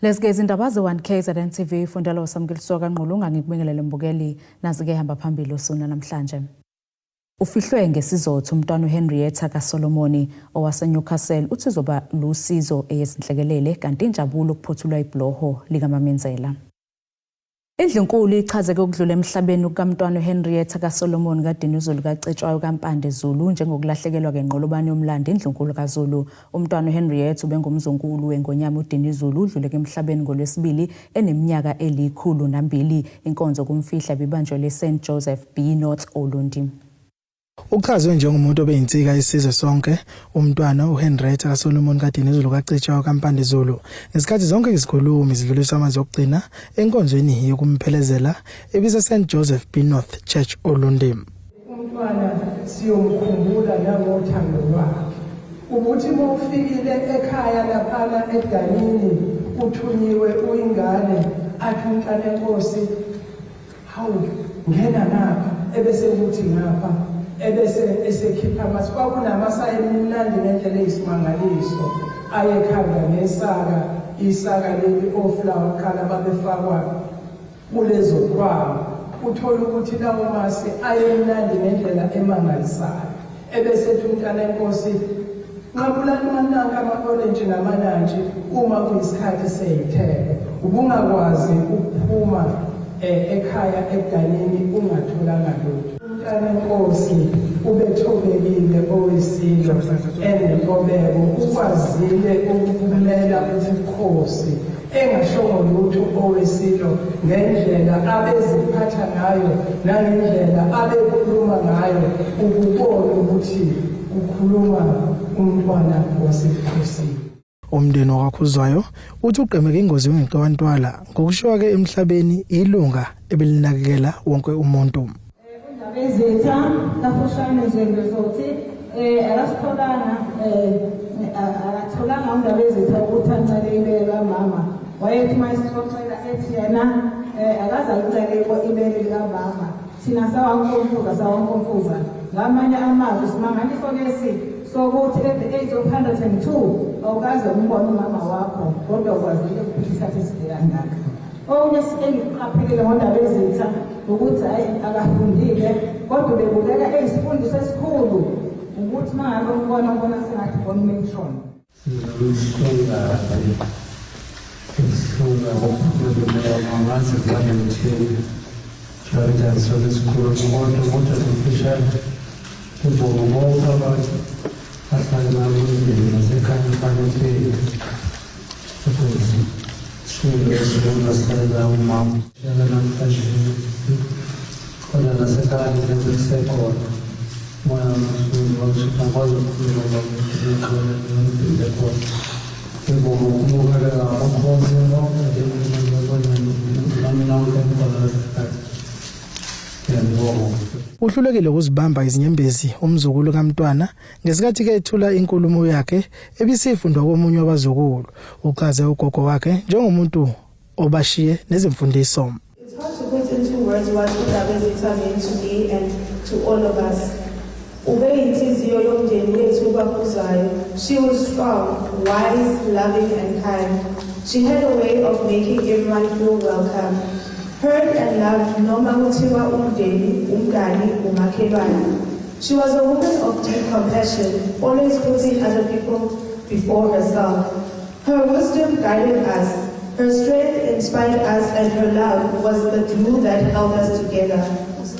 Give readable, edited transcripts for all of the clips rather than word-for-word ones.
Lesike izindaba ze1K ZNTV fundela uSamkelisoka Nqulunga ngikubingelele mbukeli nazi ke hamba phambili usuna namhlanje. Ufihlwe ngesizothu umntwana uHenrietta kaSolomoni owaseNewcastle uthi uzoba lusizo eyezinhlekelele kanti injabulo kuphothulwa ibloho likaMamenzela. Indlunkulu ichazeke ukudlula emhlabeni kukamntwana uHenrietta kaSolomoni kaDinuzulu kaCetshwayo kaMpande Zulu njengokulahlekelwa kenqolobane yomlando indlunkulu kaZulu. Umntwana uHenrietta ubengumzungulu weNgonyama uDinuzulu udlule emhlabeni ngoLwesibili eneminyaka eli-102. Inkonzo kumfihla bibanjwe leSt Joseph B North Olundi. Uchazwe njengomuntu obeyinsika isizwe sonke umntwana uHenrietta kaSolomoni kaDinuzulu kaCetshwayo kaMpande Zulu. Ngesikhathi zonke izikhulumi zidluliswa amazwi okugcina enkonzweni yokumphelezela ebise St Joseph B North Church Olundi. Umntwana siyomkhumbula nangothando lwakhe. Ukuthi mawufikile ekhaya laphana edanini uthunyiwe uyingane athi umntwana enkosi hawu ngena ngapha ebese kuthi ngapha ebese esekhipha amasi kwakunamasayi emnandi ngendlela eyisimangaliso ayekhanda isaka leli oflower qala babefakwa kulezo kwawo uthola ukuthi lawo masi ayemnandi ngendlela emangalisayo ebese umntwana enkosi nqabulani mananga ama-orange namanantshi uma kuyisikhathi seyithelo ubungakwazi ukuphuma ekhaya edanini ungatholanga lutho. Umntwana enkosi ubethobekile owesilo enenqobeko ukwazile ukuphumelela ubukhosi engashongo lutho owesilo ngendlela abeziphatha ngayo nangendlela abekhuluma ngayo ukubona ukuthi ukhuluma umntwana wasebukhosini. Umndeni wakwaKhuzwayo uthi uqemeke ingozi yonke ngokushiwa ke emhlabeni ilunga ebelinakekela wonke umuntu. Ezetha kafushane njengezothi akasitholanga akatholanga undaba ezetha ukuthi ancele ibele kamama wayethi mayisixoxela ethi yena akaza kucela ibele likamama thina sawankomfuza ngamanye amazwi simangaliso lesi sokuthi at the age of 102 awukaze umbone umama wakho kodwa ukwazile ukuthi isikhathi eside kangaka. Okunye engikuqaphelile ngondaba ezetha ukuthi hayi akafundile kodwa ubebukeka eyisifundiso esikhulu ukuthi mangabe umbona sengathi bona umemshona. Uhlulekile ukuzibamba izinyembezi umzukulu kamntwana ngesikhathi ke ethula inkulumo yakhe ebisifundwa komunye wabazukulu uchaze ugogo wakhe njengomuntu obashiye nezimfundiso. It's hard to put into words what uDabezitha meant to me and to all of us. Ubeyinhliziyo yomndeni wethu kaKhuzwayo. She was strong, wise, loving and kind. She had a way of making everyone feel welcome. Heard and loved noma kuthiwa umndeni, umngani, umakhelwane. She was a woman of deep compassion, always putting other people before herself. Her wisdom guided us, her strength inspired us, and her love was the glue that held us together.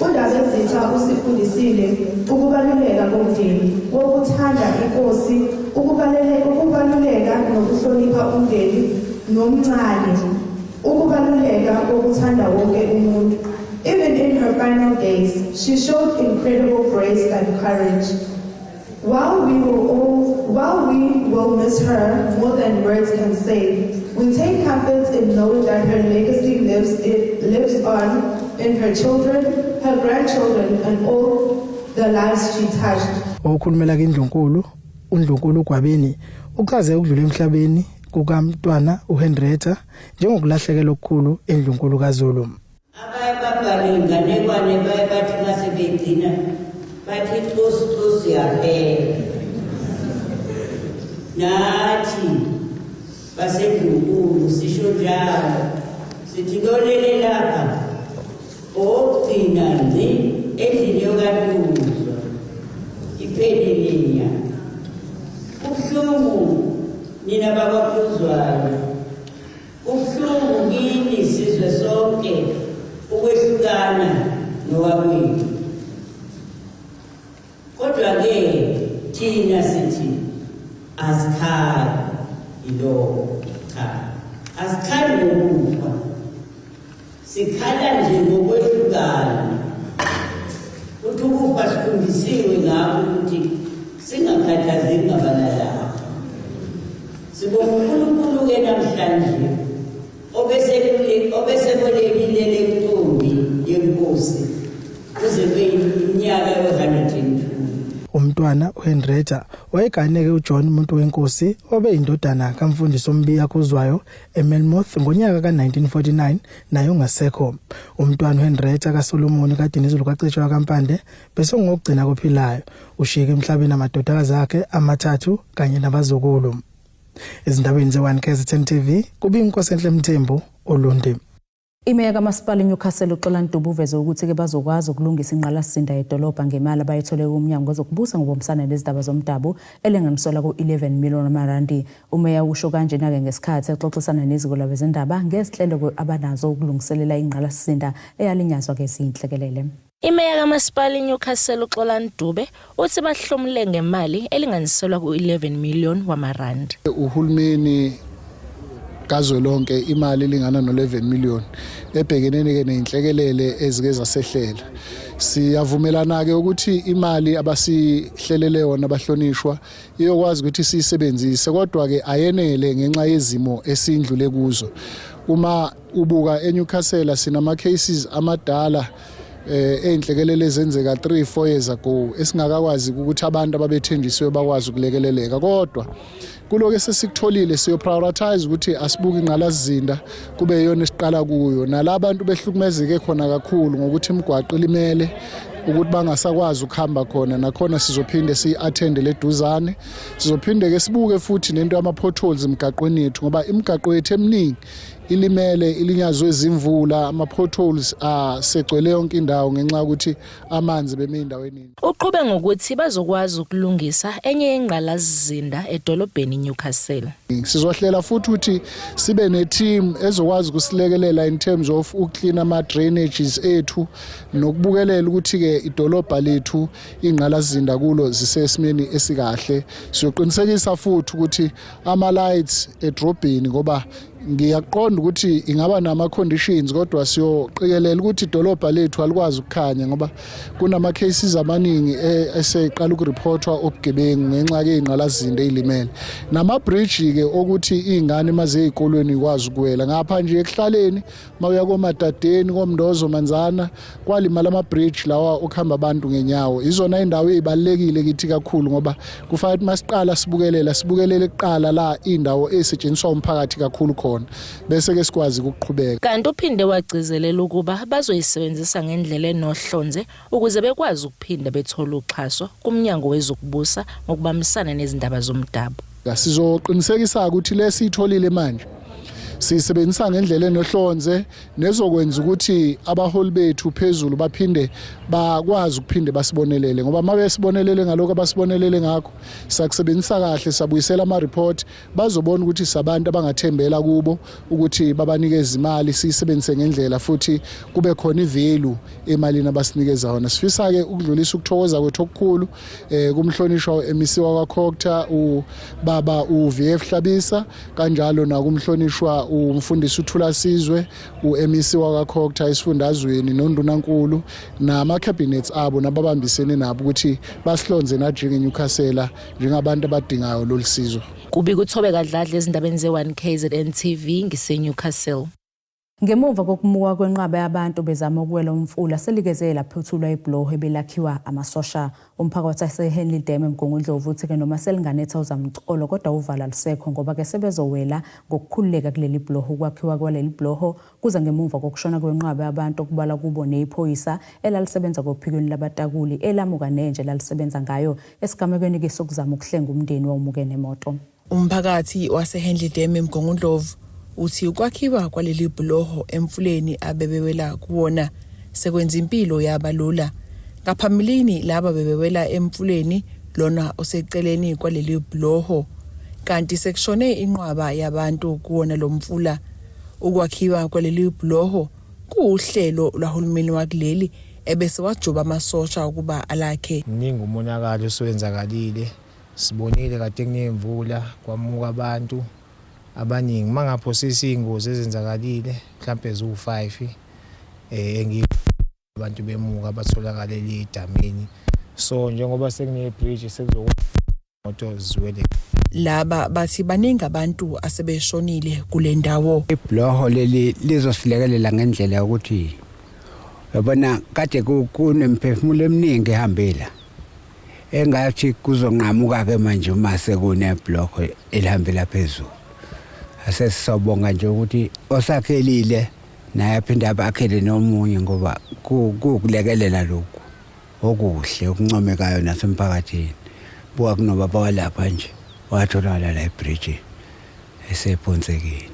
uDabezitha usifundisile ukubaluleka komndeni, wokuthanda inkosi, ukubaluleka nokuhlonipha umndeni nomncane. Ukubaluleka kokuthanda wonke umuntu. Even in her final days, she showed incredible grace and courage. While we will miss her more than words can say, we take comfort in knowing that her legacy lives on in her children, her grandchildren, and all the lives she touched. Okhulumela ke uNdlunkulu Gwabeni uchaze ukudlula emhlabeni kukamntwana uHenrietta njengokulahlekelwa okukhulu endlunkulu kaZulu. Abababhali inganekwane bathi masebegcina bathi Nkosi yaphela nathi basendlunkulu sisho njalo sithi lolele lapha ogcina ngci endlini yokaTuzo iphelile nya ubuhlungu nina babaphuzwayo ubuhlungu kini sizwe sonke ukwehlukana nowakwethu kodwa-ke thina sithi asikhali yilokho cha asikhali ngokufa sikhala nje ngokwehlukana ukuthi ukufa sifundisiwe ngakho ukuthi singakhathazeki ngabalalayo sibonga uNkulunkulu-ke namhlanje obesebolekile le ntombi yenkosi kuze kube iminyaka yo-102. Umntwana uHenrietta wayeganeke uJohn umuntu wenkosi obeyindodana kamfundisi oMbiya Khuzwayo eMelmoth ngonyaka ka1949 naye ungasekho. Umntwana uHenrietta kaSolomon kaDinizulu kaCetshwa kaMpande bese ngokugcina kophilayo ushiyeke emhlabeni amadodakazi akhe amathathu kanye nabazukulu. Ezindabeni ze1 KZN TV kubiNkosi Enhle Mthembu Olundi. Imeya kaMasipala eNewcastle uXolani Dube uveze ukuthi ke bazokwazi ukulungisa inqalasizinda edolobha ngemali abayithole kumnyango wezokubusa ngokubonisana nezindaba zomdabu elinganiselwa ku11 million rand. Umeya usho kanjena ke ngesikhathi exoxisana neziko labezindaba ngezihlelo abanazo ukulungiselela inqalasizinda eyalinyazwa ke izinhlekelele. Imeya kaMasipala eNewcastle uXolani Dube uthi bahlomule ngemali elinganiselwa ku11 million wamarandi. Uhulumeni kazwelonke imali elingana no11 million ebhekenene ke nezinhlekelele ezike zasehlela. Siyavumelana ke ukuthi imali abasihlelele yona abahlonishwa iyokwazi ukuthi siyisebenzise kodwa ke ayenele ngenxa yezimo esindlule kuzo. Uma ubuka eNewcastle sinama cases amadala einhlekelele ezenzeka 3-4 years ago esingakakwazi ukuthi abantu ababethenjisiwe bakwazi ukulekeleleka kodwa kuloke sesikutholile siyo prioritize ukuthi asibuke inqalasizinda kube yona esiqala kuyo nalabantu behlukumezeke khona kakhulu ngokuthi imigwaqo limele ukuthi bangasakwazi ukuhamba khona nakhona sizophinde si-attende leduzane sizophinde ke sibuke futhi nento ama potholes emgaqweni yethu ngoba imigaqo yethu eminingi ilimele ilinyazwe izimvula ama potholes segcwele yonke indawo ngenxa ukuthi amanzi beme endaweni. Uqhube ngokuthi bazokwazi ukulungisa enye ingqalasizinda edolobheni Newcastle. Sizohlela futhi ukuthi sibe ne team ezokwazi ukusilekelela in terms of uclean ama drainages ethu nokubukelela ukuthi ke idolobha lethu ingqalasizinda kulo zisesimeni esikahle. Siyoqinisekisa futhi ukuthi ama lights edrobheni ngoba ngiyaqonda ukuthi ingaba nama conditions kodwa siyoqikelela ukuthi idolobha lethu alikwazi ukukhanya ngoba kunama cases amaningi eseqala ukureportwa obugebengu ngenxa ke ingqalasizinda ezilimele nama bridge ke ukuthi izingane maze ezikolweni ikwazi ukuwela ngapha nje ekuhlaleni mawuya koMadadeni koMndozo Manzana kwalimala ama bridge lawa okuhamba abantu ngenyawo izona indawo ezibalekile kithi kakhulu ngoba kufanele masiqala sibukelele kuqala la indawo esetshenziswa umphakathi kakhulu bese ke sikwazi ukuqhubeka. Kanti uphinde wagcizelela ukuba bazoyisebenzisa ngendlela enohlonze ukuze bekwazi ukuphinda bethola uxhaso kumnyango wezokubusa ngokubambisana nezindaba zomdabu. Sizoqinisekisa ukuthi lesitholile manje sisebenzisa ngendlela enohlonze nezokwenza ukuthi abaholi bethu phezulu baphinde bakwazi ukuphinde basibonelele ngoba mabe sibonelele ngaloko abasibonelele ngakho sakusebenzisa kahle sabuyisela ama report bazobona ukuthi sabantu abangathembela kubo ukuthi babanikeza imali siyisebenzise ngendlela futhi kube khona ivalue emalini abasinikeza yona. Sifisa ke ukudlulisa ukuthokoza kwethu okukhulu kumhlonishwa emisiwa kwaKhokta ubaba uVF Hlabisa kanjalo na kumhlonishwa umfundisi uThula Sizwe uMEC wakaKhokta isifundazweni noNdunankulu nama cabinets abo nababambisene nabo ukuthi basihlonze na njengeNewcastle njengabantu abadingayo lolisizo. Kubi kuthobe kadladla ezindabeni ze1 KZN TV ngiseNewcastle. Ngemuva kokumuka kwenqaba yabantu bezama ukuwela umfula seligeze laphuthulwa ibloho ebelakhiwa amasosha umphakathi waseHenley Dam eMgungundlovu uthi ke noma selinganetha uzamcolo kodwa uvala lisekho ngoba ke sebezowela ngokukhululeka kuleli bloho ukwakhiwa kwaleli bloho kuza ngemuva kokushona kwenqaba yabantu okubala kubo neiphoyisa elalisebenza kophikweni labatakuli elamuka nenje lalisebenza ngayo esigamekweni ke sokuzama ukuhlenga umndeni wawumuke nemoto. Umphakathi waseHenley Dam eMgungundlovu uthi ukwakhiwa kwaleli bhuloho emfuleni abebewela kuwona sekwenza impilo yabalula. Ngaphambilini laba bebewela emfuleni lona oseceleni kwaleli bhuloho, kanti sekushone inqwaba yabantu kuwona lo mfula. Ukwakhiwa kwaleli bhuloho kuuhlelo lwahulumeni wakuleli ebese wajoba amasosha ukuba alakhe. Ningi umonakalo osewenzakalile, sibonile kade kunemvula kwamuka abantu abaningi mangaphosisa ingozi ezenzakalile mhlambe zu5 abantu bemuka abatholakala edamini. So njengoba sekune bridge sekuzokwazi moto ziwele. Laba bathi baningi abantu asebeshonile kule ndawo. Ibhuloho leli lizosilekelela ngendlela ukuthi yabona kade kunemphefumulo eminingi ehambela engathi kuzonqamuka ke manje uma sekune bhuloho elihambela phezulu. Asesizobonga nje ukuthi osakhelile naye aphinde abakhele nomunye ngoba kukulekelela lokhu okuhle okuncomekayo nasemphakathini. Buka kunoba bawalapha nje watholakala la ebridge esephonsekile.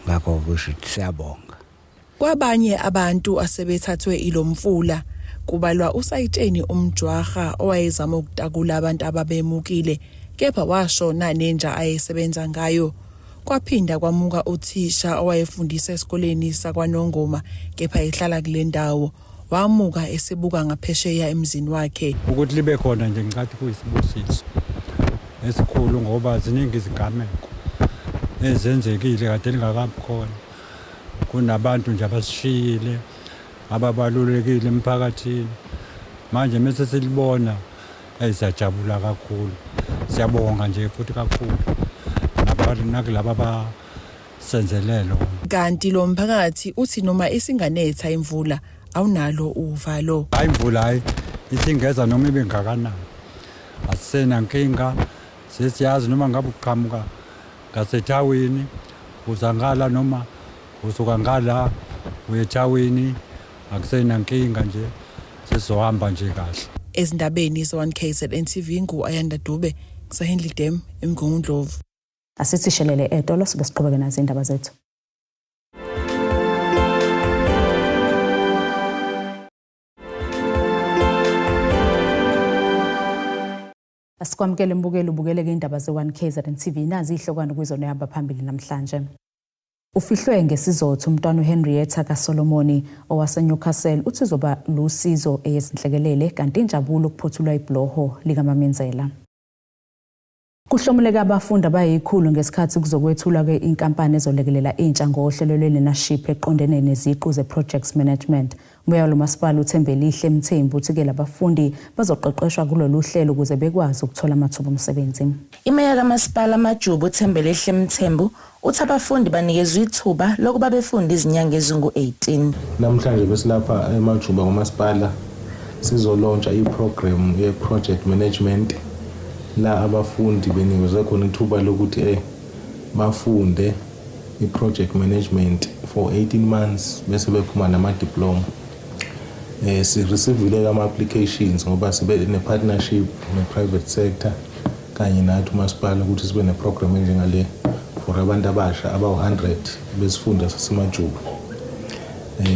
Ngakho kusho ukuthi siyabonga. Kwabanye abantu asebethathwe ilomfula kubalwa uSayiteni umjwaha owayezama ukutakula abantu ababemukile kepha washona nenja ayesebenza ngayo. Kwaphinda kwamuka uthisha owayefundisa esikoleni sakwaNongoma kepha ehlala kule ndawo, wamuka esebuka ngaphesheya emzini wakhe. Ukuthi libe khona nje ngicathi kuyisibusiso esikhulu ngoba ziningi izigameko ezenzekile kade lingakabi khona. Kunabantu nje abasishiyile ababalulekile emphakathini. Manje mase silibona ayisajabula kakhulu. Siyabonga nje futhi kakhulu nakulaba basenzelelo. Kanti lo mphakathi uthi noma isinganetha imvula awunalo uvalo. Hayi imvula hayi isingeza noma ibengakanani. Asisena nkinga sesiyazi noma ngabe uqhamuka ngasetawini uzangala noma usuka ngala uyetawini akusena nkinga nje sizohamba nje kahle. Ezindabeni zo1KZN TV ngu-Ayanda Dube kusahindli Dem eMgungundlovu. Asithi shelele etolo sibe siqhubeke nazo indaba zethu. Asikwamukele mbukelo ubukeleke indaba ze1KZN TV nazi ihlokwana kwizona ehamba phambili namhlanje. Ufihlwe ngesizotho umntwana uHenrietta kaSolomoni owaseNewcastle uthi uzoba lusizo eyezinhlekelele kanti injabulo ukuphothulwa ibhuloho likaMamenzela. Kuhlomuleka abafundi abayikhulu ngesikhathi kuzokwethula ke inkampani ezolekelela intsha ngohlelo lweNaship eqondene neziqu ze-projects management. Umeya lomasipala uThembelihle Mthembu uthi ke labafundi bazoqeqeshwa kulolu hlelo ukuze bekwazi ukuthola amathuba omsebenzi. Imeya kamasipala Majuba uThembelihle Mthembu uthi abafundi banikezwe ithuba lokuba befunde izinyanga ezingu-18. Namhlanje besilapha eMajuba ngomasipala sizolontsha iprogram ye-project management la abafundi benikezwe khona ithuba lokuthi bafunde i-project management for 18 months bese bephuma nama-diploma. Si-receivile ama-applications ngoba sibe ne-partnership ne-private sector kanye nathi umasipala ukuthi sibe ne-program enjengale for abantu abasha aba-100 besifunda sasemajuba.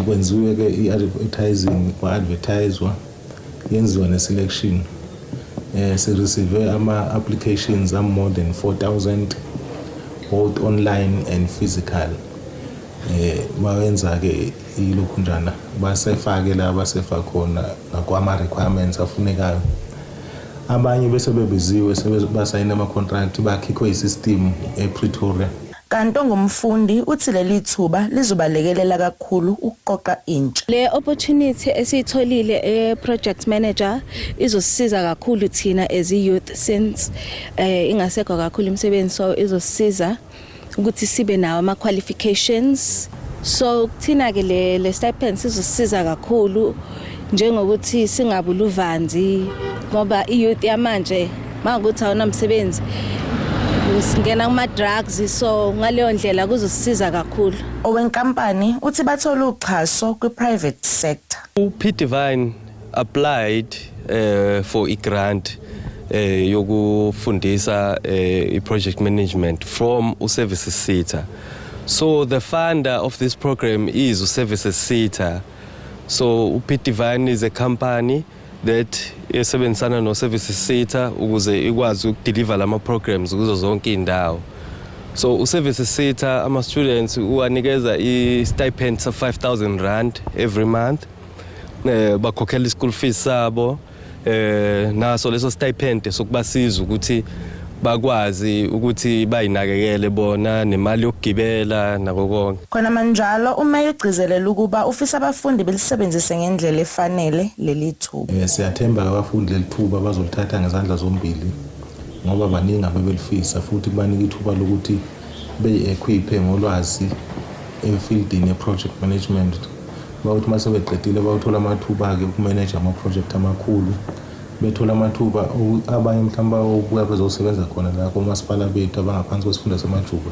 Kwenziwe-ke i-advertising kwa-advertiswa yenziwa ne-selection. Si-receive ama-applications more than 4,000 both online and physical. Bawenza-ke ilokhu njana basefake la basefa khona ngakwama-requirements afunekayo. Abanye bese bebiziwe sebasayina ama-contract bakhikhwe i-system ePretoria. Kanti ngumfundi uthi leli thuba lizobalekelela kakhulu ukuqoqa intsha. Le opportunity esitholile e-project manager izosisiza kakhulu thina as youth since ingasekho kakhulu imisebenzi, so izosisiza ukuthi sibe nawo ama-qualifications. So thina ke le stipend sizosisiza kakhulu njengokuthi singabula uvanzi ngoba i-youth yamanje makuthi awunamsebenzi usingena kuma-drugs, so ngaleyo ndlela kuzosisiza kakhulu. Owenkampani uthi bathola uxhaso kwi-private sector. uPdivine applied for i-grant yokufundisa i-project management from uServices SETA So the funder of this program is Services SETA. So Pit Divine is a company that esebenzisana no Services SETA ukuze ikwazi ukudeliver lama programs kuzo zonke indawo. So Services SETA ama students uwanikeza I stipend of 5,000 rand every month. Bakhokhela school fees sabo naso leso stipend sokubasiza ukuthi bakwazi ukuthi bayinakekele bona nemali yokugibela nako konke. Khona manjalo uma igcizelela ukuba ufisa abafundi belisebenzise ngendlela efanele leli thuba. Siyathemba abafundi leli thuba bazolithatha ngezandla zombili ngoba baningi ababelifisa futhi banika ithuba lokuthi be-equipe ngolwazi efieldini ye-project management. Bawuthi mase beqedile bawuthola amathuba ke ukumanage ama-project amakhulu. Bethola amathuba abanye mhlamba ukuya bezosebenza khona la komasipala bethu abangaphansi kwesifunda seMajuba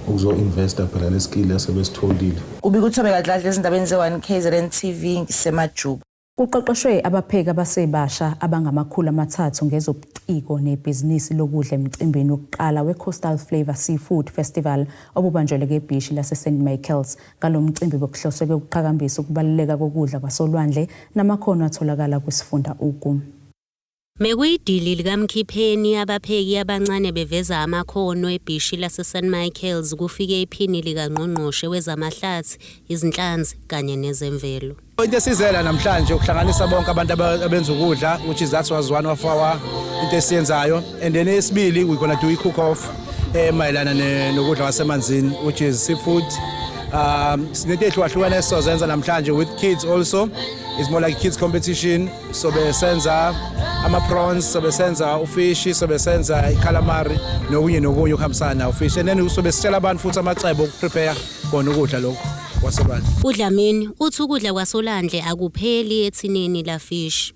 ukuzo-investa phela le skill esebesitholile. Ubikuthobe kadlala ezindabeni ze-1 KZN TV ngisemajuba. Kuqeqeshwe abapheki abasebasha abangama300 ngezobuciko nebhizinisi lokudla emcimbini wokuqala we-Coastal Flavour Seafood Festival obubanjelwe eBhishi lase-St Michael's. Ngalomcimbi bokuhloswe ukuqhakambisa ukubaluleka kokudla kwasolwandle namakhono atholakala kwisifunda ugu. Mekuyidili likamkhipheni abapheki abancane beveza amakhono eBhishi lase-St Michael's kufike iphini likangqongqoshe wezamahlathi, izinhlanzi kanye nezemvelo. Into esizela namhlanje ukuhlanganisa bonke abantu abenza ukudla, which is that was one of our into esiyenzayo, and then esibili we gonna do a cook off mayelana nokudla kwasemanzini, which is seafood. Sinento ehlukahlukene esizozenza namhlanje with kids also. It's more like kids competition. So besenza ama prawns, so besenza ufish, so besenza calamari nokunye ukuhambisana ufish, and then so besitshela abantu futhi amacebo okuprepare kona ukudla lokho kwasolwandle. UDlamini uthi ukudla kwasolwandle akupheli ethineni la fish.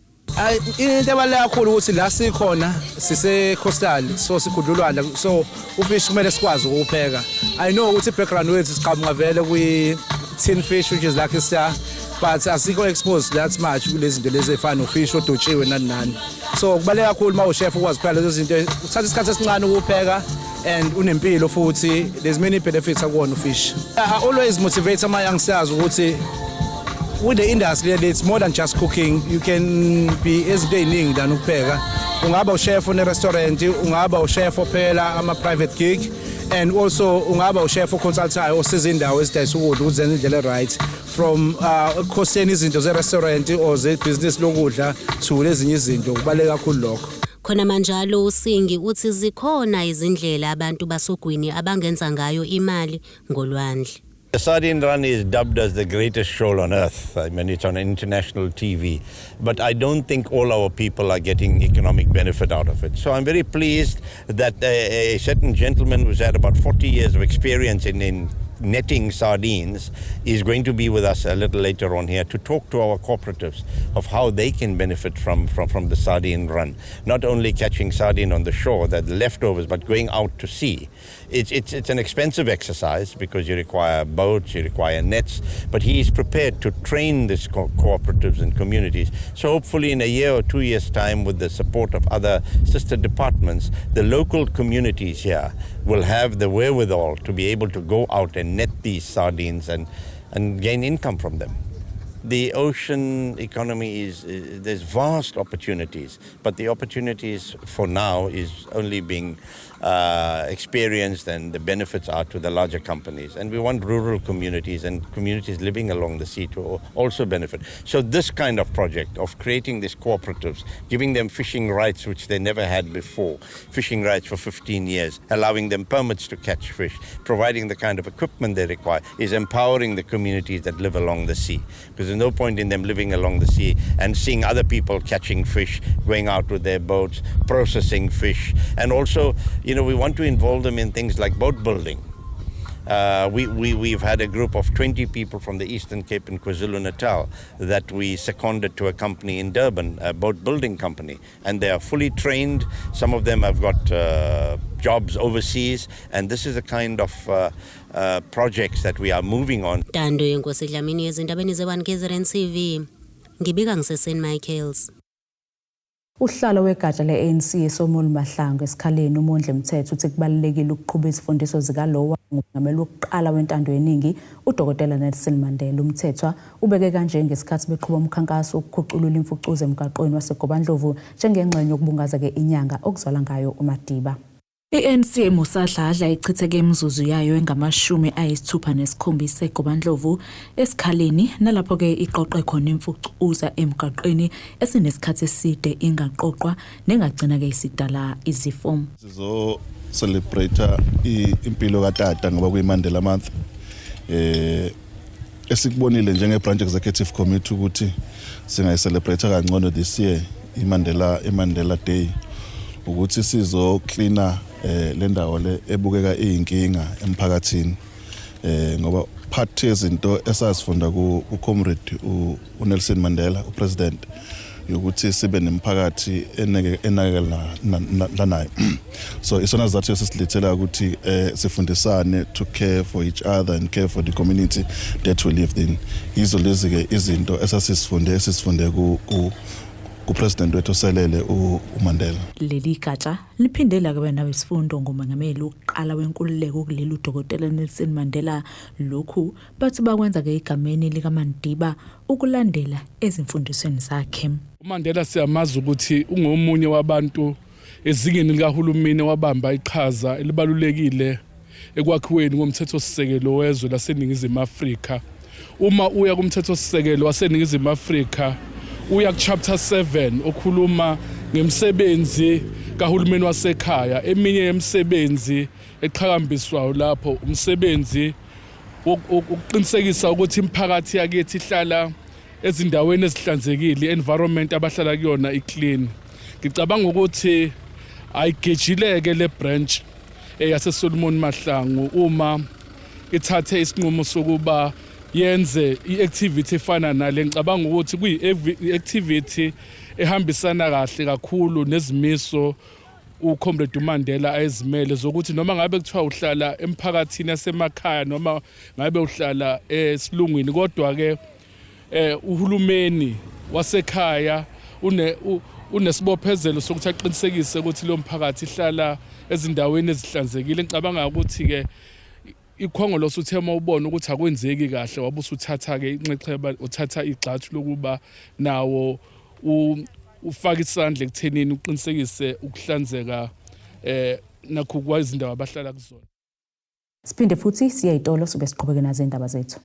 Into ebaluleke kakhulu ukuthi la sikhona sise coastal, so sikhudlulwana, so ufish kumele sikwazi ukupheka. I know ukuthi background wethu siqhamuka vele kwi tin fish, which is like a star, but asikho exposed that much kulezi zinto lezi efana nofish odotshiwe nani. So kubaluleke kakhulu uma uchef ukwazi phela lezi zinto uthatha isikhathi esincane ukupheka and unempilo futhi there's many benefits akuwona ufish. I always motivate my youngsters ukuthi with the industry it's more than just cooking. You can be ezinto eziningi than ukupheka. Ungaba uchef on a restaurant, ungaba uchef ophela ama private gig, and also ungaba uchef oconsultayo osiza indawo ezidayisa ukudla ukuzenza indlela right from costing izinto ze restaurant or ze business lokudla to lezinye izinto kubaleka kakhulu lokho. Khona manjalo uSingi uthi zikhona izindlela abantu basogwini abangenza ngayo imali ngolwandle. The Sardine Run is dubbed as the greatest shoal on earth. I mean, it's on international TV. But I don't think all our people are getting economic benefit out of it. So I'm very pleased that a certain gentleman who's had about 40 years of experience in netting sardines is going to be with us a little later on here to talk to our cooperatives of how they can benefit from the sardine run. Not only catching sardine on the shore, the leftovers, but going out to sea. It's an expensive exercise because you require boats, you require nets, but he is prepared to train these cooperatives and communities. So hopefully in a year or 2 years' time, with the support of other sister departments, the local communities here will have the wherewithal to be able to go out and net these sardines and gain income from them. The ocean economy there's vast opportunities, but the opportunities for now is only being experienced, and the benefits are to the larger companies. And we want rural communities and communities living along the sea to also benefit. So this kind of project of creating these cooperatives, giving them fishing rights which they never had before, fishing rights for 15 years, allowing them permits to catch fish, providing the kind of equipment they require, is empowering the communities that live along the sea. Because there's no point in them living along the sea and seeing other people catching fish, going out with their boats, processing fish, and also, we want to involve them in things like boat building. We've had a group of 20 people from the Eastern Cape and KwaZulu-Natal that we seconded to a company in Durban, a boat building company, and they are fully trained. Some of them have got jobs overseas, and this is the kind of projects that we are moving on. Tando yenkosi Dlamini ezindabeni ze-1 KZN TV ngibika ngise-St Michael's. Uhlalo wegatsha le-ANC eSomol Mahlangu esikhaleni uMondle Mthetho uthi kubalulekile ukuqhubeka izifundiso zikalowa ngokungamela ukuqala wentando yeningi uDokotela Nelson Mandela. Umthethwa ubeke kanje ngesikhathi beqhuba umkhankaso ukukhuculula imfucuza emgaqweni waseGobandlovu njengengxenye yokubungaza inyanga okuzwala ngayo uMadiba. I-ANC Musadladla ichitheke imizuzu yayo engama-67 eGobandlovu esikhaleni nalapho ke iqoqe khona imfucuza emgaqweni esinesikhathi eside ingaqoqwa nengagcina ke isidala izifo. Sizo celebrate impilo kaTata ngoba kuyiMandela month. Esikubonile njenge branch executive committee ukuthi singayicelebrate kangcono this year iMandela Day ukuthi sizo cleaner le ndawo le ebukeka iyinkinga emphakathini ngoba part yezinto esasifunda ku comrade uNelson Mandela upresident yokuthi sibe nemphakathi enakekela nayo. So isona zathu sesilethela ukuthi sifundisane to care for each other and care for the community that we live in. Izo lezi ke izinto esisifunde ku president wethu selele uMandela. Leli gatsha liphindela kube nawe isifundo ngomongameli oqala wenkululeko kuleli uDokotela Nelson Mandela. Lokhu bathi bakwenza ke igameni lika Mandiba ukulandela ezimfundisweni zakhe. uMandela siyamazi ukuthi ungomunye wabantu ezingeni likahulumeni wabamba iqhaza elibalulekile ekwakhiweni komthethosisekelo wezwe laseNingizimu Afrika. Uma uya kumthethosisekelo waseNingizimu Afrika uya ku chapter 7 okhuluma ngemsebenzi kahulumeni wasekhaya. Eminye yemisebenzi eqhakambiswayo lapho umsebenzi ukuqinisekisa ukuthi imphakathi yakithi ihlala ezindaweni ezihlanzekile, environment abahlala kuyona iclean. Ngicabanga ukuthi ayigejileke le branch yaseSolomon Mahlangu uma ithathe isinqumo sokuba yenze i-activity efana nale. Ngicabanga ukuthi kuyi-activity ehambisana kahle kakhulu nezimiso uComrade Mandela ayizimele zokuthi noma ngabe kuthiwa uhlala emphakathini yasemakhaya noma ngabe uhlala esilungwini, kodwa ke uhulumeni wasekhaya unesibophezelo sokuthi aqinisekise ukuthi lo mphakathi ihlala ezindaweni ezihlanzekile. Ngicabanga ukuthi ke ikhongolose uthema ubona ukuthi akwenzeki kahle wabusa uthatha ke inxexheba uthatha igxathu lokuba nawo ufaka isandla ekuthenini uqinisekise ukuhlanzeka nakho kwazindawo abahlala kuzona. Siphinde futhi siyayitolo sobe siqhubeke nazo indaba zethu.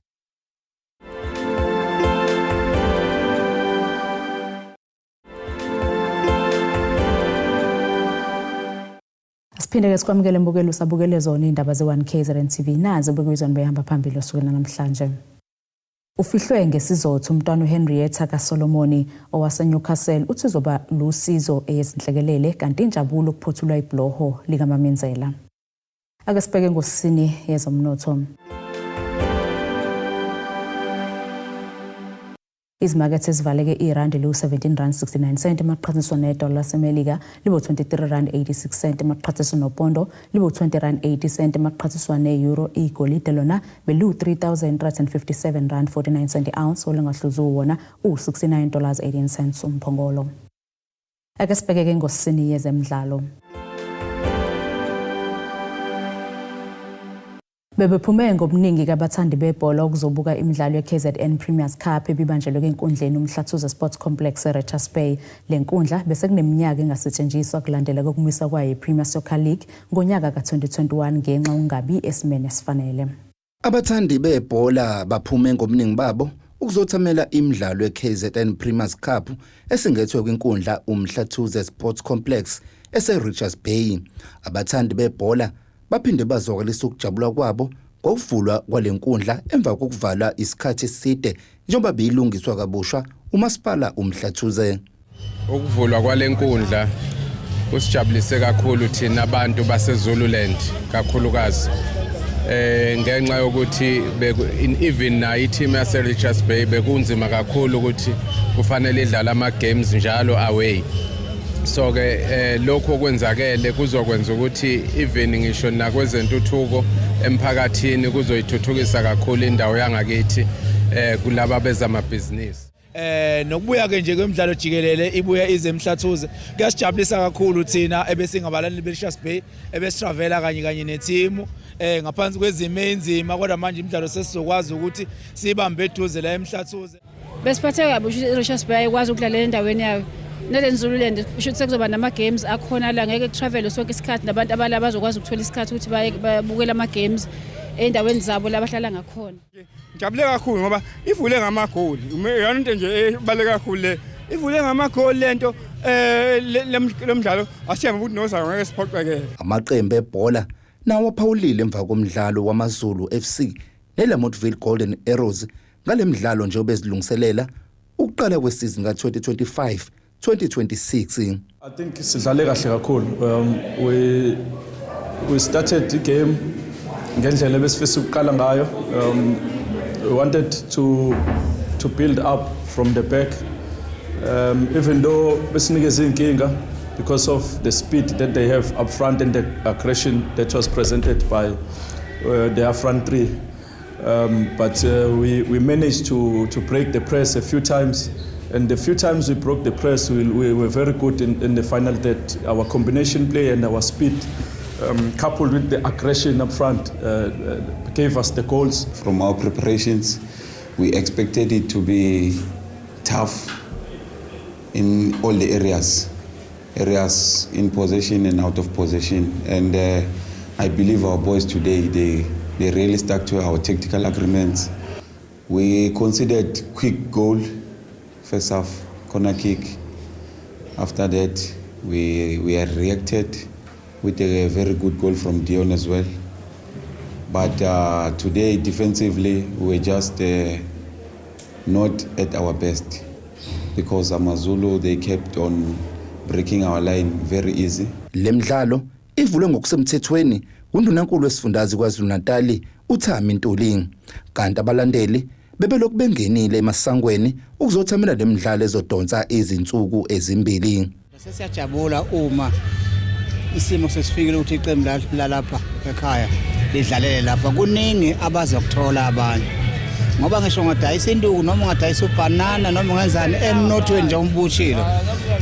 Siphinde sikwamukele mbukelo sabukele zona indaba ze1KZN TV nazo bekwizwana behamba phambili osukela namhlanje. Ufihlwe ngesizothu umntwana uHenrietta kaSolomoni owaseNewcastle uthi uzoba lusizo eyezinhlekelele kanti injabulo ukuphothulwa ibloho likaMamenzela. Ake sibheke ngosini yezomnotho. Izimakethe ezivaleke irandi liwu-17.69 emaqhathaniswa nedola laseMelika libo 23.86 emaqhathaniswa nopondo libo 20.80 emaqhathaniswa ne-euro. Igolide lona belu-3,357.49 ounce olengahluzu wona u-$69.18 umphongolo. Ake sibheke ngosini yezemidlalo. Bebephume ngobuningi kabathandi bebhola ukuzobuka imidlalo yeKZN Premiers Cup ebibanjelwe enkundleni uMhlathuze Sports Complex eRichards Bay. Le nkundla bese kuneminyaka engasetshenziswa kulandela kokumisa kwayo iPremier Soccer League ngonyaka ka2021 ngenxa ungabi esimene esifanele. Abathandi bebhola baphume ngobuningi babo ukuzothamela imidlalo yeKZN Premiers Cup esingethwe kwinkundla uMhlathuze Sports Complex eseRichards Bay. Abathandi bebhola baphinde bazokalisa ukujabula kwabo ngokuvulwa kwalenkundla emva kokuvalwa isikhathi eside njengoba beyilungiswa kabusha uMasipala uMhlathuze. Ukuvulwa kwalenkundla kusijabulise kakhulu thina abantu baseZululand kakhulukazi ngenxa yokuthi even na i-team yaseRichards Bay bekunzima kakhulu ukuthi kufanele idlala ama-games njalo away. So ke lokho kwenzakele kuzokwenza ukuthi even ngisho nakwezentuthuko emphakathini kuzoyithuthukisa kakhulu indawo yangakithi kulaba bezamabhizinisi. nokubuya ke nje kwemidlalo jikelele ibuya ize eMhlathuze kuyasijabulisa kakhulu thina ebesingabalandeli beRichards Bay ebesitravela kanye neteam ngaphansi kwezimo enzima kodwa manje imidlalo sesizokwazi ukuthi sibambe eduze la eMhlathuze. Besiphathe kabi uRichards Bay ikwazi ukudlalela endaweni yayo. Nale Zululand kusho ukuthi kuzoba nama games akhona la ngeke travel sonke isikhathi nabantu abala bazokwazi ukuthola isikhathi ukuthi babukele ama games endaweni zabo labahlala ngakhona. Ngijabule kakhulu ngoba ivule ngamagoli. Uyona into nje ebaleka kakhulu le. Ivule ngamagoli lento lemidlalo asiyama ukuthi noza ngeke siphoqeke. Amaqembu ebhola nawo aphawulile emva komdlalo wamaZulu FC neLamotville Golden Arrows ngalemidlalo nje obezilungiselela ukuqala kwesizini ka-2025-2026. I think sidlale kahle kakhulu. We started the game ngendlela ebesifisa ukuqala ngayo. We wanted to build up from the back. Even though besinikeze inkinga because of the speed that they have up front and the aggression that was presented by their front three. But we managed to break the press a few times, and the few times we broke the press, we were very good in the final third. Our combination play and our speed, coupled with the aggression up front, gave us the goals. From our preparations, we expected it to be tough in all the areas in possession and out of possession, and I believe our boys today, they really stuck to our tactical agreements. We considered quick goal, first half, corner kick. After that, we reacted with a very good goal from Dion as well. But today, defensively, we were just not at our best because AmaZulu, they kept on breaking our line very easy. Lemdlalo ivulwe ngokusemthethweni uNdunankulu wesifundazwe kwaZulu-Natal uThami Ntolinga, kanti abalandeli bebelokhu bengenile emasangweni ukuzothamela lemidlalo ezodonsa izinsuku ezimbili. Sesiyajabula uma isimo sesifikile ukuthi iqembu lalapha ekhaya lidlalele lapha. Kuningi abazokuthola abanye ngoba ngisho ngadayisa induku noma ngadayisa ubanana noma ngenzani emnothweni nje umbushilo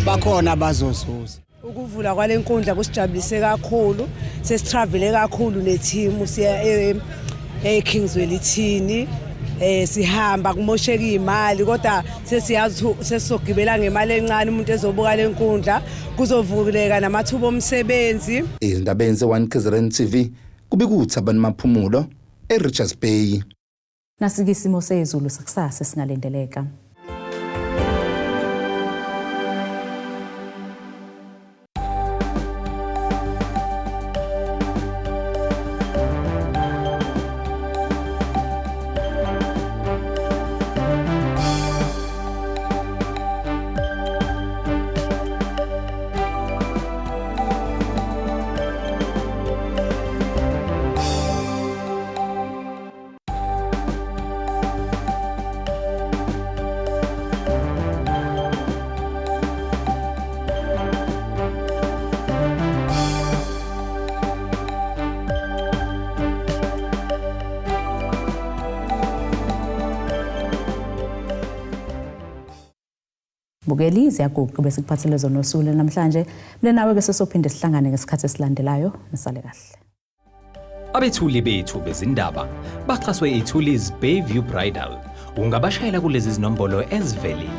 bakhona abazozuza. Ukuvula kwalenkundla kusijabulise kakhulu. Sesitravele kakhulu neteam siya eKingswell ithini sihamba kumosheka imali kodwa sesiyazi sesizogibela ngemali encane umuntu ezobuka lenkundla kuzovuleka namathuba omsebenzi. Izindabeni ze1 KZN TV kubikuthi abantu maphumulo eRichards Bay. Nasike isimo sezulu sakusasa singalendeleka. Bukelize yaguqu bese kuphathele zona usuku namhlanje. Mina nawe ke sesophinde sihlangane ngesikhathi esilandelayo. Nisale kahle. Abethuli bethu bezindaba baxhaswe iTulis Bayview Bridal. Ungabashayela kulezi zinombolo ezivelile.